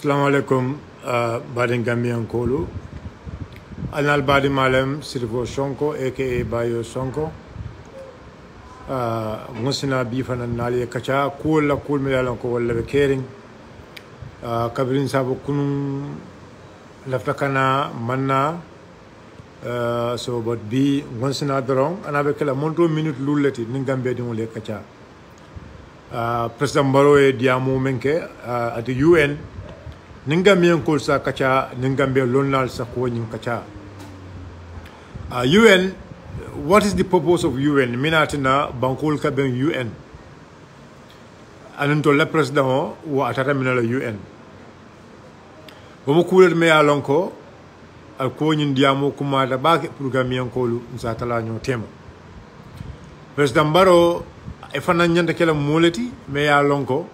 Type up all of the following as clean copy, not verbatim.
Assalamualaikum badin Gambian Kolu. Anal badi malem Sheriffo Sonko aka Barrow Sonko. Musina bifana nali kacha kula kul milalan ko wala be caring. Kabrin sabu kunun laftakana manna so but bi musina dorong anabe kala monto minute lulati ningambe di mole kacha. President Barrow e diamu menke at the UN Ningambian Kulsa Kacha, Ningambia Lonal Sakwaning Kacha. UN, what is the purpose of UN? Minatina Bankul Kaben UN. Anunto le president wa atataminala UN. Bomukuler me alonko al konin diamo kuma da bake programmian kolu nsatala nyo tema. President Barrow e fana nyanda kala moleti me alonko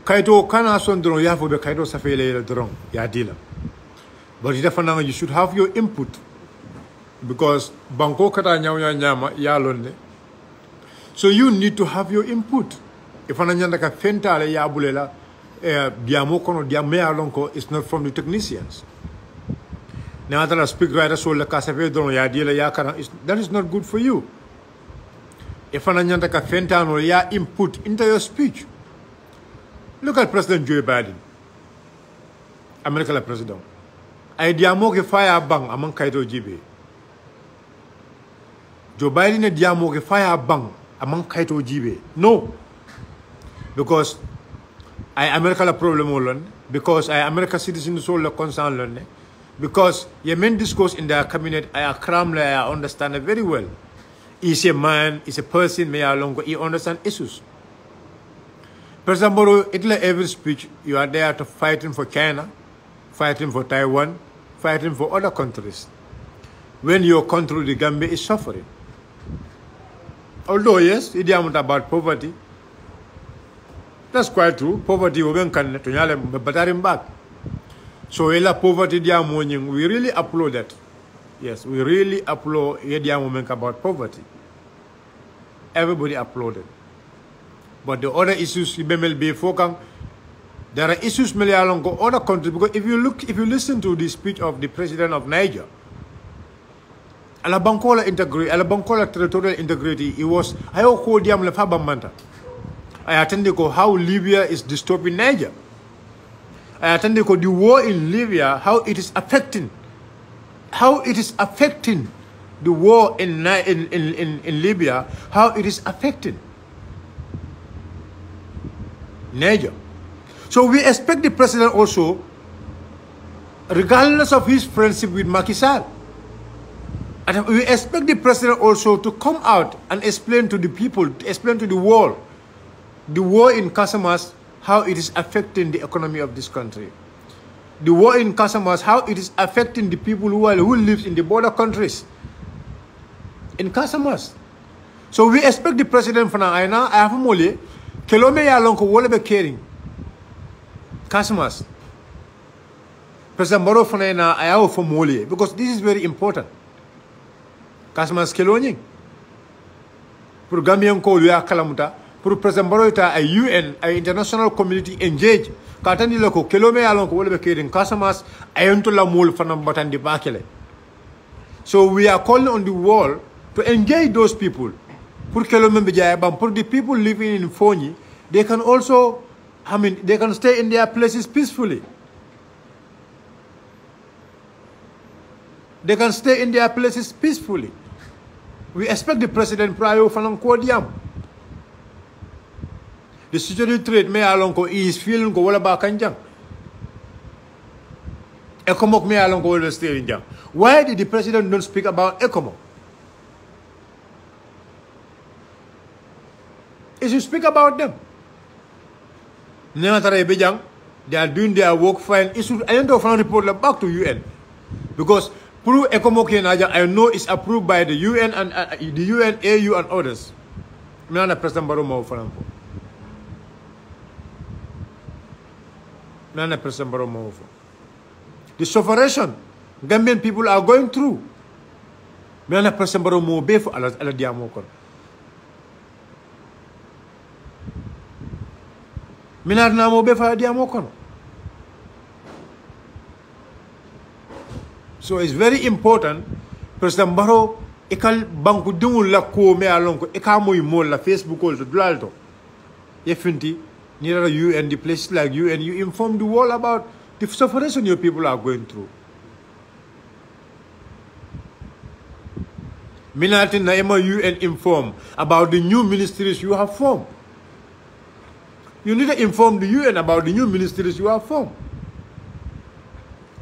Kaito kana son drone ya fo be kaito safele drone ya dila. But you should have your input because banko kata nyama ya londe. So you need to have your input. If ananyanda ka fentale ya bulela diamo kono diame alonko is not from the technicians. Now that I speak right so la kasafe drone ya dila ya kana that is not good for you. If ananyanda ka fentano ya input into your speech. Look at President Joe Biden, American president. I diamo ke fire bang among Kaito GB. Joe Biden diamo ke fire bang among Kaito GB. No, because I American problem alone. Because I American citizen so la concern learn. Because your main discourse in their cabinet I cram I understand it very well. He's a man, he's a person, may along he understand issues. President Barrow, every speech, you are there to fighting for China, fighting for Taiwan, fighting for other countries. When your country, the Gambia, is suffering. Although, yes, it is about poverty. That's quite true. Poverty, we can back. So, poverty, we really applaud that. Yes, we really applaud about poverty. Everybody applauded. But the other issues, there are issues along other countries. Because if you listen to the speech of the president of Niger, Alabankola territorial integrity, it was I attended how Libya is disturbing Niger. I attended the war in Libya, how it is affecting the war in Libya, how it is affecting Niger. So we expect the president also, regardless of his friendship with Macky Sall, and we expect the president also to come out and explain to the people, explain to the world, the war in Casamas, how it is affecting the economy of this country. The war in Casamas, how it is affecting the people who live in the border countries. In Casamas. So we expect the president from Aina, Afamole, Kelome Yalonko will be caring. Casamas. President Barrow Fanena Ayao for Mole, because this is very important. Casamas Keloni. For Gambian Kolia Kalamuta, for President Barrow, a UN, a international community engage. Katani Loko, Kelome Yalonko will be caring. Casamas, Ayontola Mole Fanam Batandi Bakele. So we are calling on the world to engage those people. For the people living in Fonyi, they can also, they can stay in their places peacefully. They can stay in their places peacefully. We expect the president prior from Kodiam. The security threat may alonko is feeling go all about Kanjang. Ecomok may alonko will stay in Jang. Why did the president don't speak about Ecomok? He should speak about them. They are doing their work fine. It should report back to UN. Because I know it's approved by the UN and the UN, AU and others. President Barrow the sufferation Gambian people are going through. President Barrow Minar na mo be fa diamo kono So it's very important. President Barrow, ekal banku dingul la ko me alonko ekamoy mol la Facebook ol to dulalto. Yefinti near UN, the places like UN, you inform the world about the suffering your people are going through. Minatin Naima UN inform about the new ministries you have formed. You need to inform the UN about the new ministries you have formed.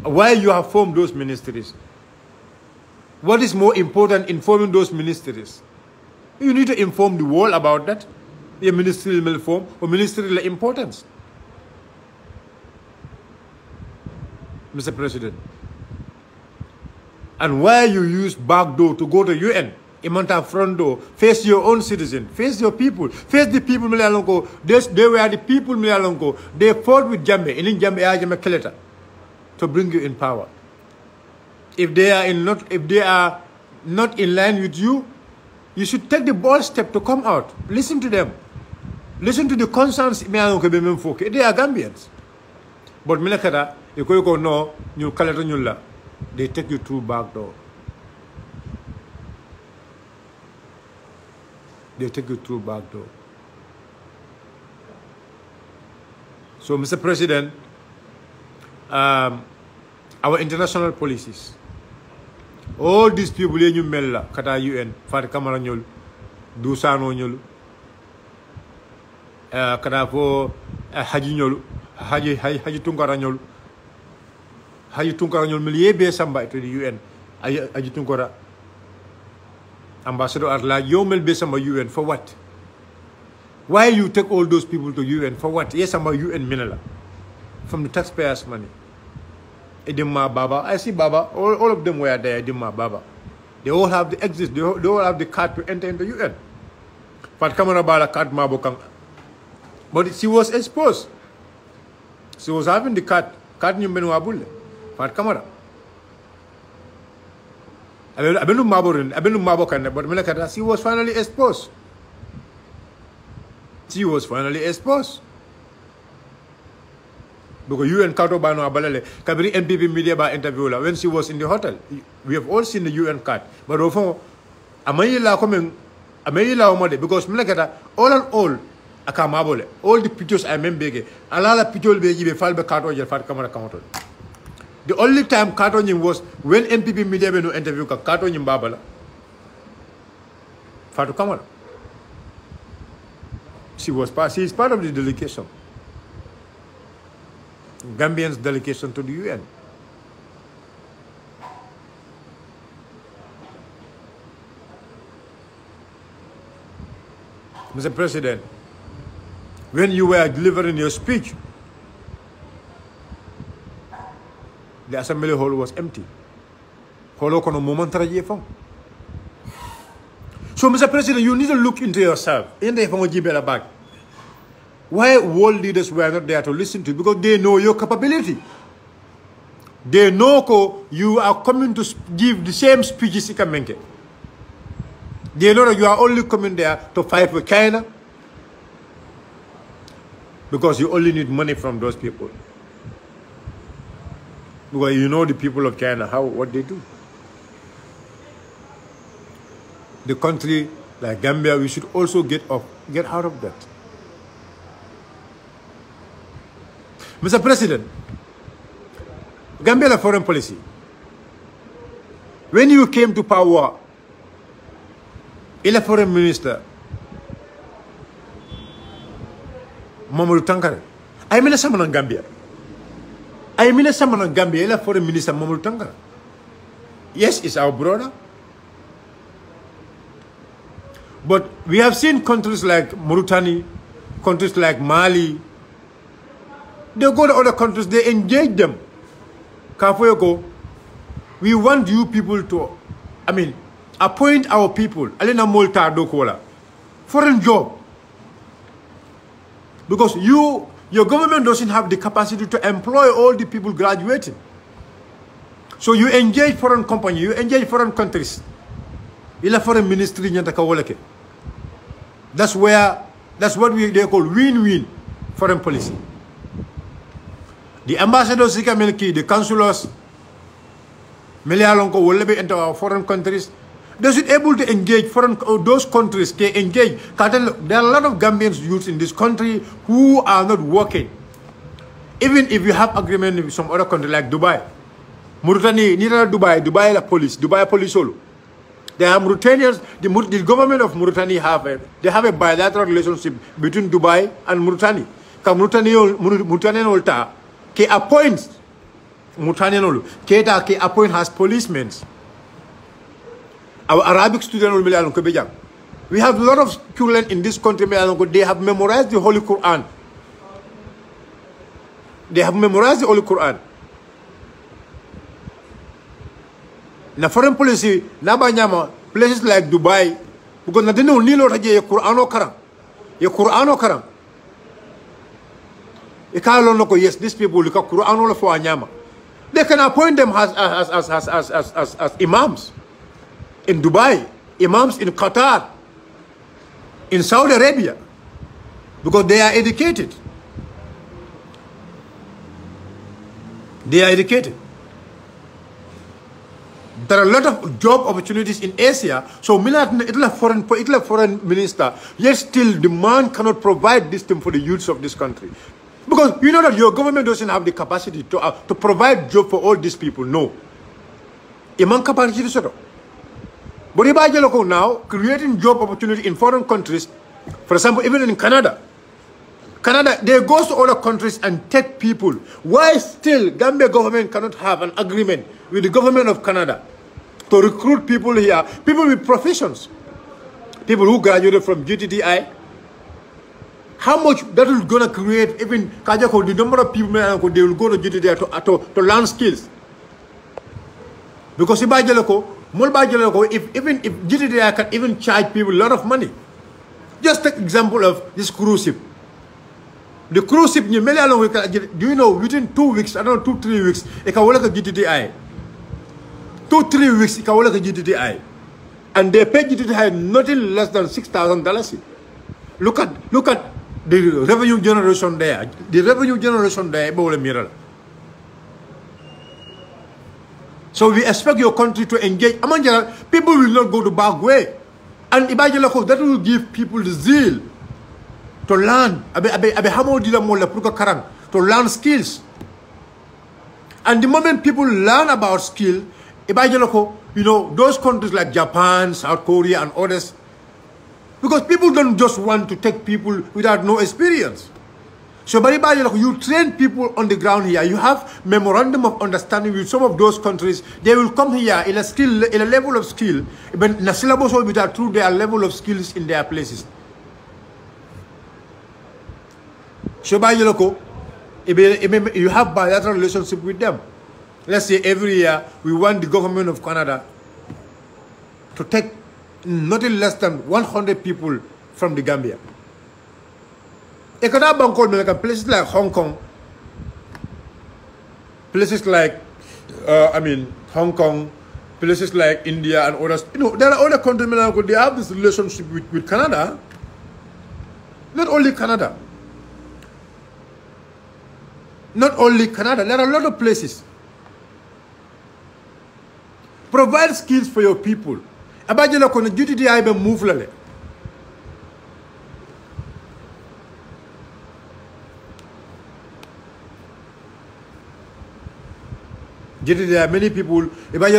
Why you have formed those ministries. What is more important in forming those ministries? You need to inform the world about that. A ministerial form or ministerial importance. Mr. President. And why you use back door to go to UN? Imanta front door. Face your own citizen. Face your people. Face the people Milalonko. They were the people Milalonko. They fought with Jammeh. In Jammeh Keleta to bring you in power. If they are not in line with you, you should take the bold step to come out. Listen to them. Listen to the concerns. They are Gambians. But Milakata, you go no, you Kaleta. They take you through back door. They take you through back door. So, Mr. President, our international policies, all these people you mella kata UN, Fat Kamara nyol, Dusano nyol, kata fo Haji nyol, Haji Tunkara nyol. Haji Tunkara nyol miliye be samba to the UN. Haji Tunkara ambassador at large, you mel be samba UN for what? Why you take all those people to UN for what? Yes, samba UN minala from the taxpayers' money. Edimma Baba, I see Baba. All of them were there. Edimma Baba. They all have the exit. They all have the card to enter into UN. But Kamara Bala card Mabokang. But she was exposed. She was having the card. Card Nyumbenu Abule. But Kamara. Abenu Mabokan. But Melakata, she was finally exposed. She was finally exposed. Because UN Kato Bano Abalele, Kabiri NPP media by interview when she was in the hotel. We have all seen the UN card. But often, Amayila coming, Amayila Omode, because Melakata, all in all, Akamabole, all the pictures I remember, Alala Picture Begi, Falbe Kato, Fat Kamara Kamoto. The only time Kato was when NPP media no interview Kato Babala, Fatu Kamara. She is part of the delegation. Gambians delegation to the UN. Mr. President, when you were delivering your speech, the assembly hall was empty. So, Mr. President, you need to look into yourself. Why world leaders were not there to listen to you? Because they know your capability. They know you are coming to give the same speeches. They know that you are only coming there to fight with China. Because you only need money from those people. Because you know the people of China, what they do. The country like Gambia, we should also get out of that. Mr. President, Gambia foreign policy. When you came to power, il foreign minister, Mamadou Tankara. I mean someone in Gambia. Il foreign minister Mamadou Tankara. Yes, it's our brother. But we have seen countries like Mauritania, countries like Mali. They go to other countries, they engage them. Kafoyoko, we want you people to, appoint our people. Alena Molta Dokola. Foreign job. Because your government doesn't have the capacity to employ all the people graduating. So you engage foreign companies, you engage foreign countries. Ila foreign ministry nyanta. That's what they call win-win foreign policy. The ambassadors, the consulars, Melialonko will be into our foreign countries. They should able to engage foreign those countries. Can engage. There are a lot of Gambian youths in this country who are not working. Even if you have agreement with some other country like Dubai, Mauritania, neither Dubai la police, Dubai police solo. They are Mauritanians. The government of Mauritania have a bilateral relationship between Dubai and Mauritania. Mauritania olta ke appoints Mauritanian olu ke appoint has policemen. Our Arabic students, we have a lot of students in this country. They have memorized the Holy Quran. They have memorized the Holy Quran. Na foreign policy, na banyama places like Dubai, because na dino nilo taje ye Qur'ano karam. Ye Qur'ano karam. Ikalo no ko yes, these people look at Qur'ano for anyama. They can appoint them as imams in Dubai, imams in Qatar, in Saudi Arabia, because they are educated. They are educated. There are a lot of job opportunities in Asia. So, it'll foreign minister, yet still the man cannot provide this thing for the youths of this country. Because you know that your government doesn't have the capacity to provide job for all these people. No. Iman capacity so. But if now creating job opportunity in foreign countries, for example, even in Canada, they go to other countries and take people. Why still Gambia government cannot have an agreement with the government of Canada to recruit people here, people with professions, people who graduated from GTTI? How much that is going to create, even the number of people they will go to GTTI to learn skills. Because if GTTI can even charge people a lot of money. Just take example of this cruise ship. The cruise ship, do you know, within 2 weeks, I don't know, 2-3 weeks, it can work a GTTI. 2-3 weeks, it can work a GTTI. And they pay GTTI nothing less than $6,000. Look at the revenue generation there. The revenue generation there, so we expect your country to engage. People will not go the back way. And that will give people the zeal to learn. To learn skills. And the moment people learn about skill, you know, those countries like Japan, South Korea, and others, because people don't just want to take people without no experience. So, you train people on the ground here. You have memorandum of understanding with some of those countries. They will come here in a level of skill. But the syllabus will be that through their level of skills in their places. So, you have bilateral relationship with them. Let's say every year we want the government of Canada to take nothing less than 100 people from the Gambia. Places like Hong Kong, places like, Hong Kong, places like India and others. You know, there are other countries, they have this relationship with Canada. Not only Canada. Not only Canada, there are a lot of places. Provide skills for your people. Abajela kono GTTI be move lale. There are many people, even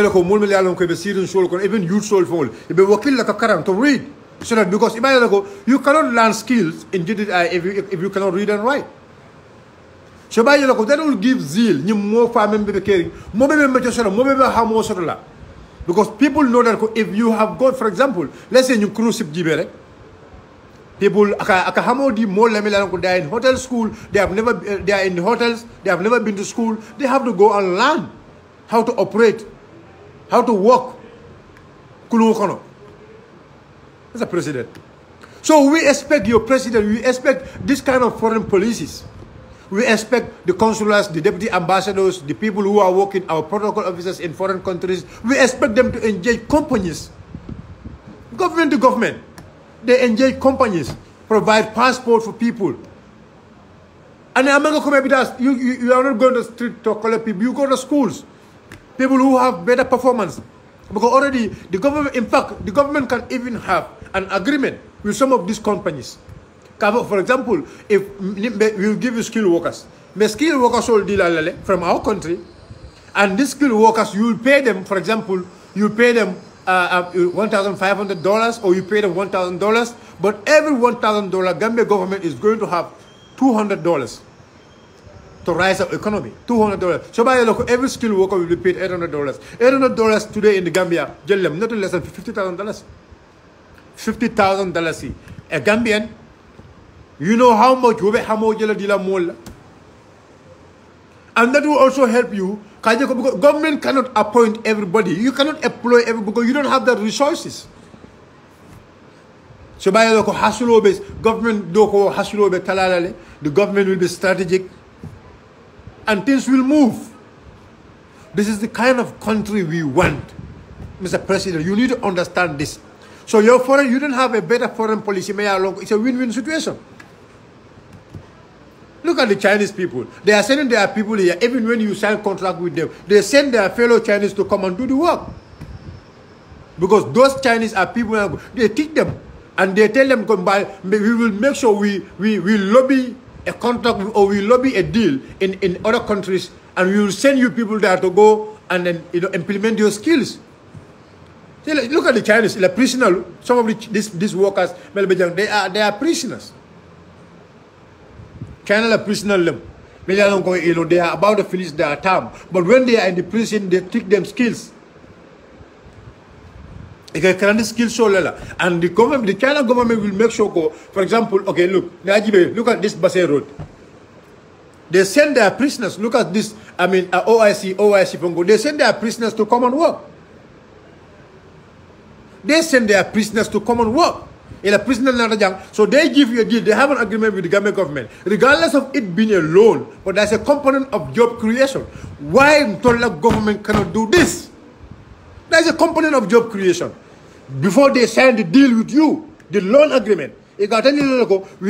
youth soul fall, if you work like a current to read. So that because you cannot learn skills in GTI if you cannot read and write. So that will give zeal, because people know that if you have got, for example, let's say you cruise ship people they are in hotel school, they are in hotels, they have never been to school, they have to go and learn how to operate, how to work. As a president. So we expect your president, we expect this kind of foreign policies. We expect the consulars, the deputy ambassadors, the people who are working, our protocol officers in foreign countries, we expect them to engage companies. Government to government. They engage companies, provide passport for people. And you are not going to the street to collect people, you go to schools. people who have better performance. Because already the government, in fact, the government can even have an agreement with some of these companies. For example, if we will give you skilled workers, the skilled workers will deal from our country, and these skilled workers, you will pay them, for example, you pay them $1,500 or you pay them $1,000, but every $1,000, Gambia government is going to have $200 to rise up economy. $200. So by every skilled worker will be paid $800. $800 today in the Gambia, nothing less than $50,000. $50,000. A Gambian, you know how much and that will also help you. Because government cannot appoint everybody. You cannot employ everybody because you don't have the resources. So by the government, the government will be strategic and things will move. This is the kind of country we want, Mr. President. You need to understand this. So you don't have a better foreign policy. It's a win-win situation. Look at the Chinese people. They are sending their people here. Even when you sign contract with them, they send their fellow Chinese to come and do the work. Because those Chinese are people, they teach them. And they tell them, we will make sure we lobby a contract or we lobby a deal in other countries. And we will send you people there to go and then implement your skills. Look at the Chinese, the prisoners. Some of these workers, they are prisoners. China prisoner them. They are about to finish their term. But when they are in the prison, they teach them skills. And the government, the China government will make sure, for example, okay, look at this Basse Road. They send their prisoners. Look at this, OIC Pongo. They send their prisoners to come and work. They send their prisoners to come and work. So they give you a deal. They have an agreement with the Gambia government, regardless of it being a loan. But there's a component of job creation. Why Mtola government cannot do this? There's a component of job creation. Before they sign the deal with you, the loan agreement, we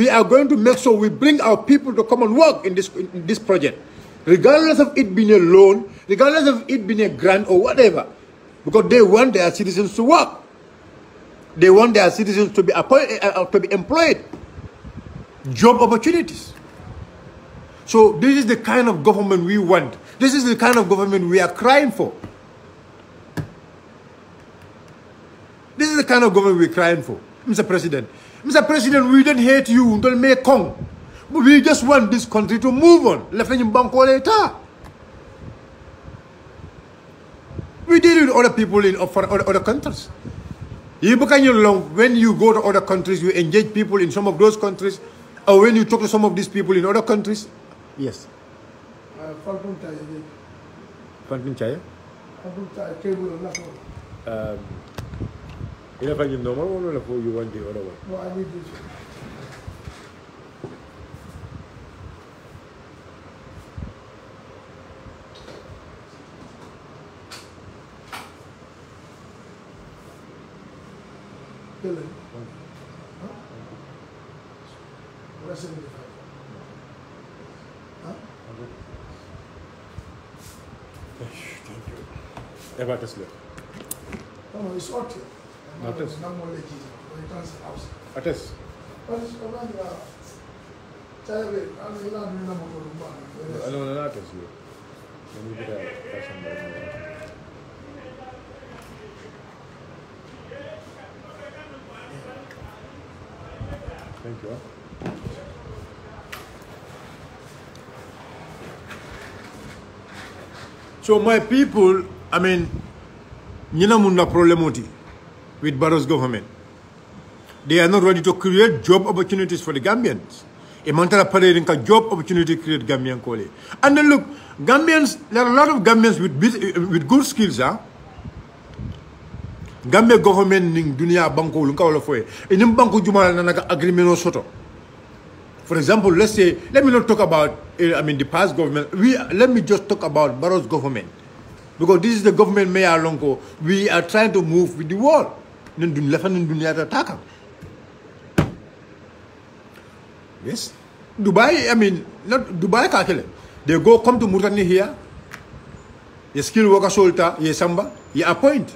are going to make sure we bring our people to come and work in this project, regardless of it being a loan, regardless of it being a grant or whatever, because they want their citizens to work. They want their citizens to be employed. Job opportunities. So this is the kind of government we want. This is the kind of government we are crying for. This is the kind of government we're crying for, Mr. President. Mr. President, we don't hate you. Don't make Kong. We just want this country to move on. We did it with other people in other countries. When you go to other countries, you engage people in some of those countries, or when you talk to some of these people in other countries. Yes. If I normal one or you want the other one? No, I need this one. Huh? What 75? Huh? Thank you. About this left. No, it's hot here. Not this. No more legit. You can't say house. What is? What is around the Saturday? I don't know. I don't know that is you. Let me get a person. Thank you. So my people, Nina problem with Barrow's government. They are not ready to create job opportunities for the Gambians. A mantara parading job opportunity create Gambian Kole. And then look, Gambians, there are a lot of Gambians with good skills, Gambia government in dunia banko lunka wala foye. In banko jumala na agreement no soto. For example, let me not talk about the past government. Let me just talk about Barrow's government. Because this is the government Mayor Lonko. We are trying to move with the world. Yes. Dubai, not Dubai Kakele. They come to Murtani here. ye skill worker solta, ye samba, ye appoint.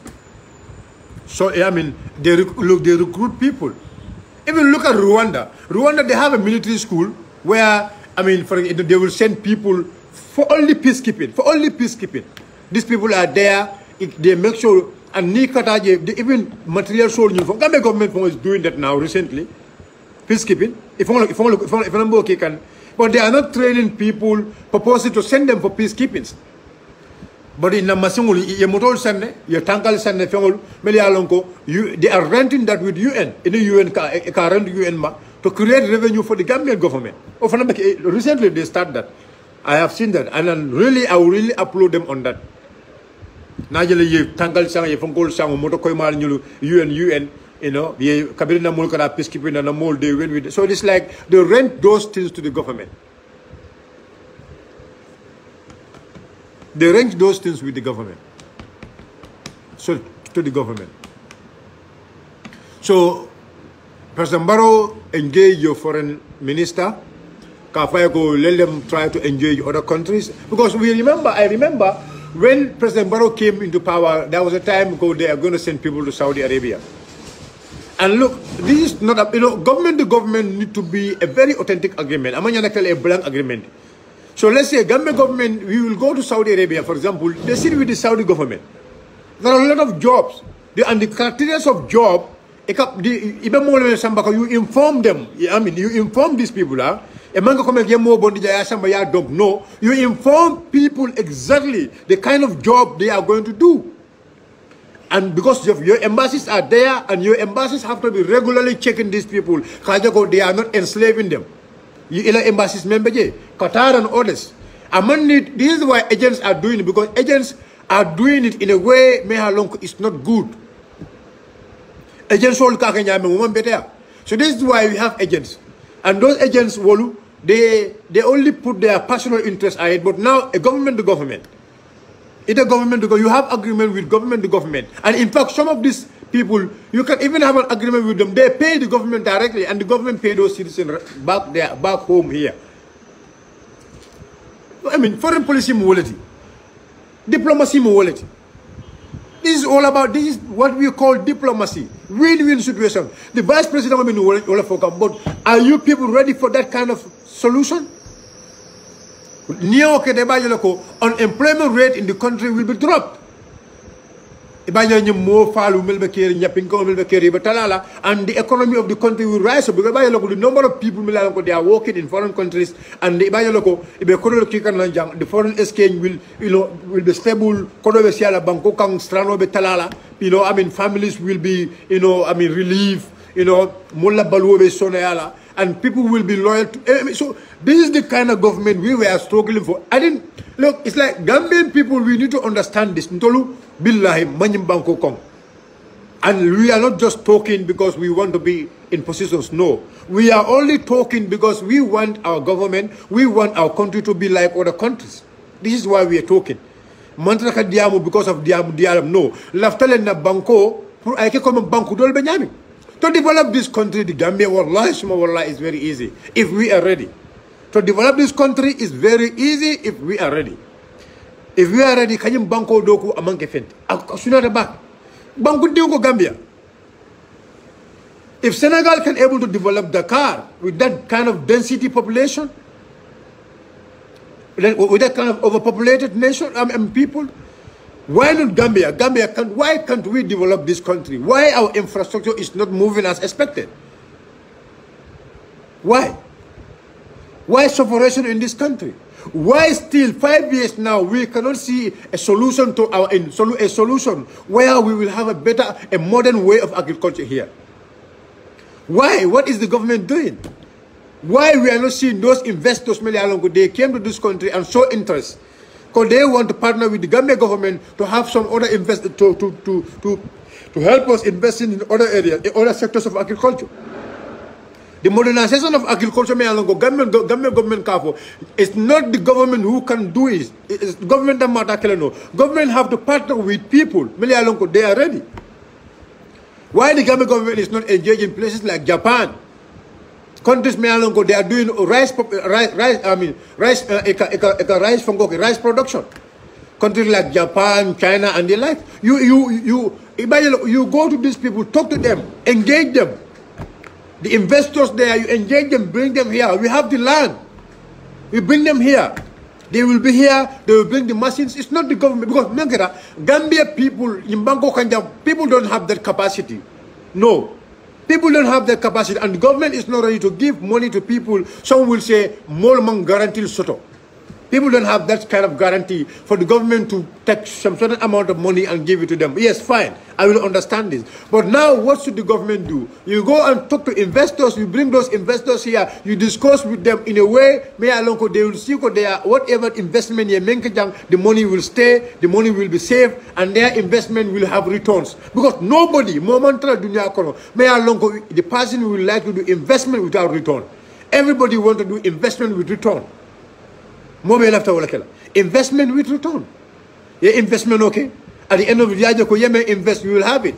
So I mean, they recruit people. Even look at Rwanda. Rwanda, they have a military school where, I mean, they will send people for only peacekeeping. For only peacekeeping. These people are there. They make sure, and even material sold. Gambia government is doing that now recently. Peacekeeping. But they are not training people purposely to send them for peacekeepings. But in Namasungul, they are renting that with UN. In the UN, current UN to create revenue for the Gambian government. Recently they start that. I have seen that, and then really, I will really upload them on that. UN, you know, peacekeeping and they win with. So it's like they rent those things to the government. They rent those things with the government. So to the government. So President Barrow engage your foreign minister. Let them try to engage other countries. Because I remember when President Barrow came into power, there was a time ago they are going to send people to Saudi Arabia. And look, this is not a, government to government need to be a very authentic agreement. I'm not a blank agreement. So let's say government, we will go to Saudi Arabia, for example, they sit with the Saudi government. There are a lot of jobs. And the criteria of job, you inform them. I mean, you inform these people. Don't know. You inform people exactly the kind of job they are going to do. And because your embassies are there, and your embassies have to be regularly checking these people, they are not enslaving them. You embassies member, Qatar and others. This is why agents are doing it, because agents are doing it in a way it's not good. Agents all better. So this is why we have agents. And those agents, they only put their personal interest ahead, but now a government to government. It's a government to government. You have agreement with government to government. And in fact, some of these people, you can even have an agreement with them. They pay the government directly, and the government pay those citizens back home here. I mean, foreign policy morality, diplomacy morality. This is all about, this is what we call diplomacy. Win-win situation. The vice president will be but are you people ready for that kind of solution? Unemployment rate in the country will be dropped. And the economy of the country will rise up because the number of people they are working in foreign countries, and the foreign exchange will be stable. I mean, families will be relieved. And people will be loyal to. So this is the kind of government we were struggling for. Look, it's like Gambian people, we need to understand this. And we are not just talking because we want to be in positions. No. We are only talking because we want our government, we want our country to be like other countries. This is why we are talking. Mantraka diamu because of diamu. No. Laftale na banko, aike come banko dol benyami. To develop this country, the Gambia, wallah, is very easy if we are ready. To develop this country is very easy if we are ready. If we are ready, kanyim banko doku amanke fenti. Asunada back. Banko diuko Gambia. If Senegal can able to develop Dakar with that kind of density population, with that kind of overpopulated nation and people, why not Gambia? Why can't we develop this country? Why our infrastructure is not moving as expected? Why? Why suffocation in this country? Why still 5 years now we cannot see a solution to a solution where we will have a modern way of agriculture here? Why? What is the government doing? Why we are not seeing those investors? They came to this country and show interest. Because they want to partner with the Gambia government to have some other investors to help us invest in other areas, in other sectors of agriculture. The modernization of agriculture, Gambia government, it's not the government who can do it. It's government that matter. No. Government have to partner with people. They are ready. Why the Gambia government is not engaged in places like Japan? Countries they are doing rice production. countries like Japan, China, and the like. You go to these people, talk to them, engage them. The investors there, you engage them, bring them here. We have the land. We bring them here. They will be here. They will bring the machines. It's not the government. Because Gambia people, in Banco Kanja, people don't have that capacity. No. People don't have that capacity. And the government is not ready to give money to people. Some will say, Molman guarantee soto. People don't have that kind of guarantee for the government to take some certain amount of money and give it to them. Yes, fine. I will understand this. But now, what should the government do? You go and talk to investors. You bring those investors here. You discuss with them in a way, they will see whatever investment you make, the money will stay, the money will be safe, and their investment will have returns. Because nobody, the person will like to do investment without return. Everybody wants to do investment with return. Investment with return. Yeah, investment okay. At the end of the day, invest, you will have it.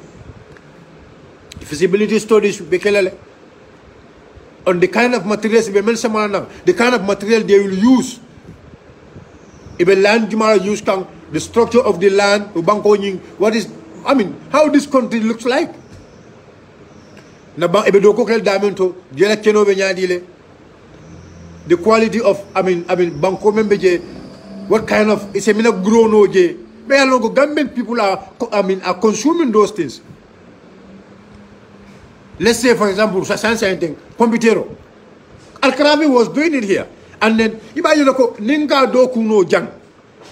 Feasibility studies on the kind of materials, the kind of material they will use. If a land use the structure of the land, what is, how this country looks like. The quality of banko membeje, what kind of it's a mina grown oje. Gambian people are consuming those things. Let's say for example, Computero. Al-Karabi was doing it here. And then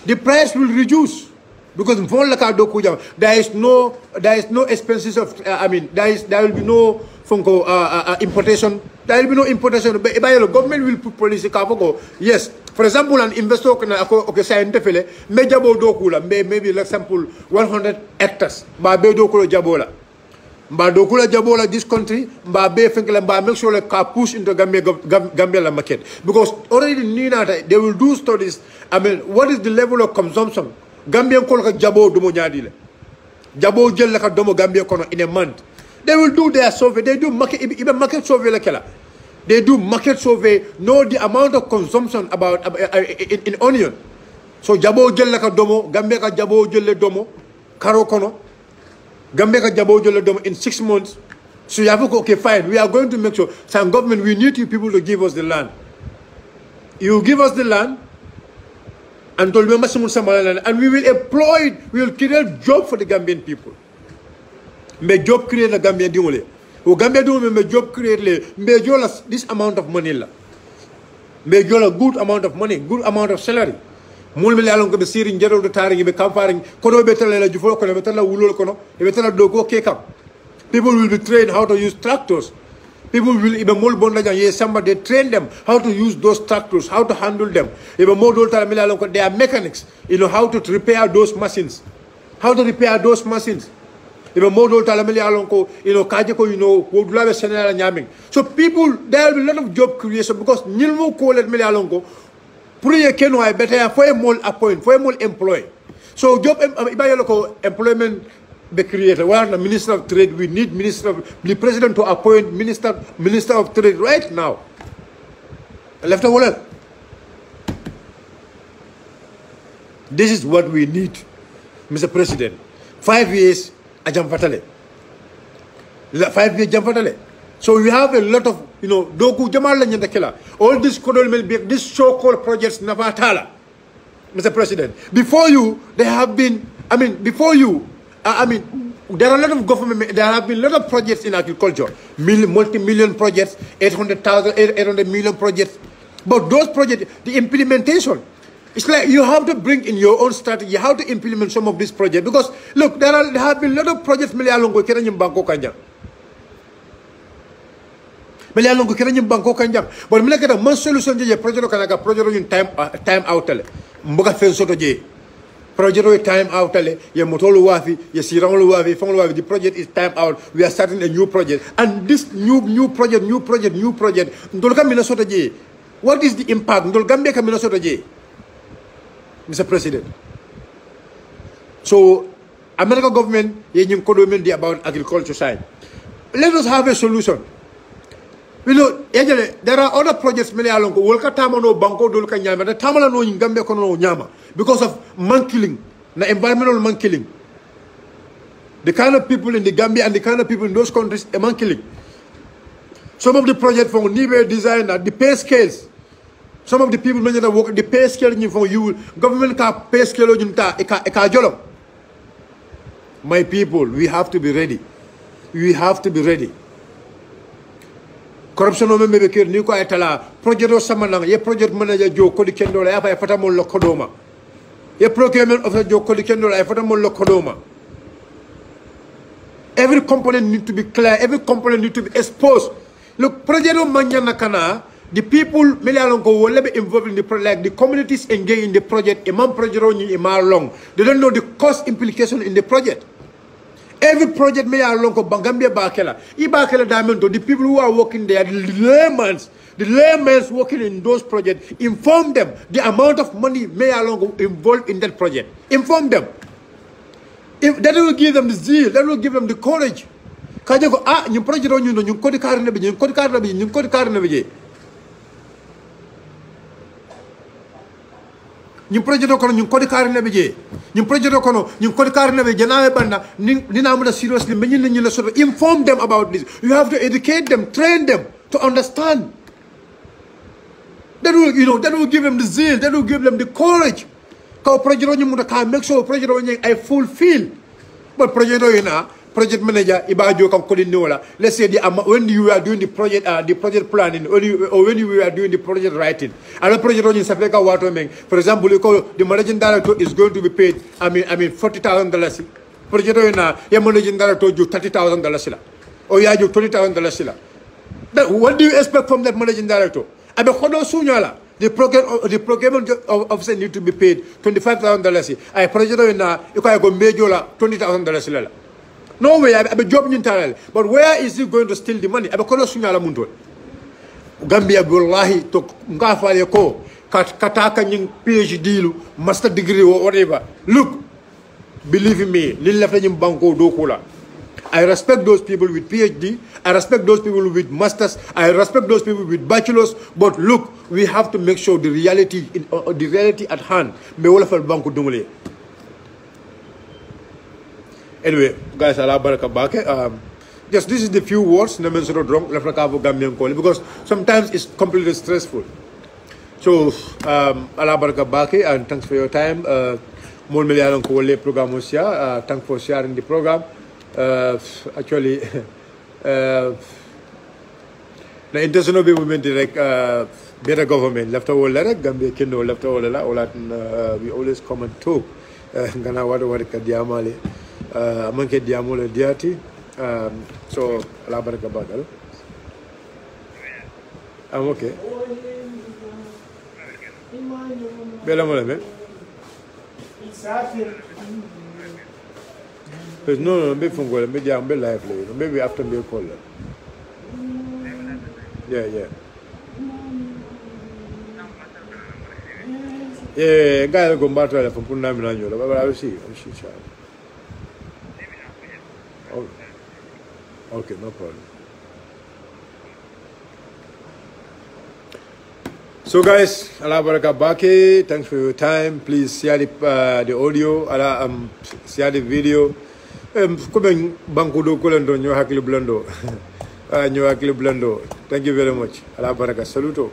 the price will reduce. Because there is no expenses of there will be no importation. There will be no importation. The government will put policy. Yes. For example, an investor can maybe example 100 hectares. This country, make sure the car push into Gambia market. Because already they will do studies. What is the level of consumption? Gambian kolka jabo dumo nyadile. Jabo jel laka domo Gambia kono in a month. They will do their survey. They do even market survey lakela. They do market survey, know the amount of consumption about in onion. So jabo jel laka domo, Gambia ka jabo jelle domo, karo kono. Gambia ka jabo jelle domo in 6 months. So you have to go, okay, fine. We are going to make sure. Some government, we need you people to give us the land. You give us the land. And we will employ it, we will create job for the Gambian people. Me job create the Gambian dingole. O Gambia do me job create this amount of money la. Me jola good amount of money, good amount of salary. Mul me alon ko be sirin jero do taring be kamparing kono be tele la jufo kono be tele wulol kono be tele dogo kekam. People will be trained how to use tractors. People will even more they train them how to use those tractors, how to handle them. Even more they are mechanics, how to repair those machines. How to repair those machines. Even more so people, there will be a lot of job creation because Nilmo call it Melalongo, Puya Keno, I better for a more appoint, for a more employ. So job employment be created. We are the Minister of Trade. We need the President to appoint Minister of Trade right now. Left of all. This is what we need, Mr. President. 5 years, Ajam Fatale. 5 years, Ajam Fatale. So we have a lot of, Doku Jamal Nyandakela. All these this so-called projects Navatala, Mr. President. Before you, there have been, before you, there are a lot of government, there have been a lot of projects in agriculture. Multi-million projects, 800 million projects. But those projects, the implementation, it's like you have to bring in your own strategy, how to implement some of these projects. Because, look, there have been a lot of projects, but one solution is a project in time out. Project time out, the project is time out. We are starting a new project, and this new project. What is the impact? Mr. President. So, American government about agriculture side. Let us have a solution. You know, there are other projects many along Wolka Tamano Banco Dolka Nyama, the Tamala no in Gambia Kono Nyama, because of man killing, the environmental man killing. The kind of people in the Gambia and the kind of people in those countries, a man killing. Some of the projects from Nibe designer, the pay scales. Some of the people that work the pay scale from you, government can pay scale eka. My people, we have to be ready. We have to be ready. Corruption no membe kir ni ko etala project o samanang ye project manager jo ko di kendo la ya fata mon lokodoma. Ye procurement officer jo ko di kendo la ya fata mon lokodoma. Every component need to be clear, every component need to be exposed. Look, project o manyana kana the people Melialongo will be involved in the project, like the communities engaged in the project, imam project long. They don't know the cost implication in the project. Every project Melialongo Bangambia Bakela, Ibakela Diamond, the people who are working there, the laymen working in those projects, inform them the amount of money Melialongo involved in that project. Inform them. If that will give them the zeal, that will give them the courage. Kajago you project on you kodi karna bi, you kodi karna bi, you kodi karna bi. Ñu projet ko ñu code car na beje ñu projet ko ñu code car na beje na banda ni na mu seriously mais ñu la so inform them about this. You have to educate them, train them to understand. That will, that will give them the zeal, that will give them the courage. Ka projet ñu mu ka make sure projet ñu ay fulfill. But projet na project manager ibajo kan kodinola. Let's say when you are doing the project planning or when you are doing the project writing, and the project running sapeka water meng. For example, the managing director is going to be paid $40,000. Project na your managing director you $30,000 or you $20,000. What do you expect from that managing director? Abe kodo sunyala. The procurement officer need to be paid $25,000. I project na you go major $20,000. No way, I be job in. But where is he going to steal the money? I be kono sunyala mundo. Gambia wallahi to ngafale ko kataka nying PhD lu, master degree or whatever. Look, believe me, lil left nyim banko do kula. I respect those people with PhD. I respect those people with masters. I respect those people with bachelors. But look, we have to make sure the reality at hand. Me wala fal banko dungule. Anyway, guys, Allah baraka bake. Yes, this is the few words. Nemen soro drong left nakavo Gambian calling because sometimes it's completely stressful. So, Allah baraka bake and thanks for your time. Mon million ko le program osia. Thanks for sharing the program. Actually, the intention of the movement like better government left over like Gambia kendo left over la. We always come and talk. Gana wada kadiamale. Amanke diamole diati. So Allah baraka bagal. I'm okay. Bela mole me. No, maybe from Gola, maybe I'm live later. Maybe after me call. Yeah. Yeah, guy go back to from Punna Milanyo, but I will see. Child. Oh. Okay, no problem. So guys, Allah baraka bake. Thanks for your time. Please share the audio. Share the video. Comme banko do kolando nyo hakli blando. Nyo hakli blando. Thank you very much. Allah baraka. Saluto.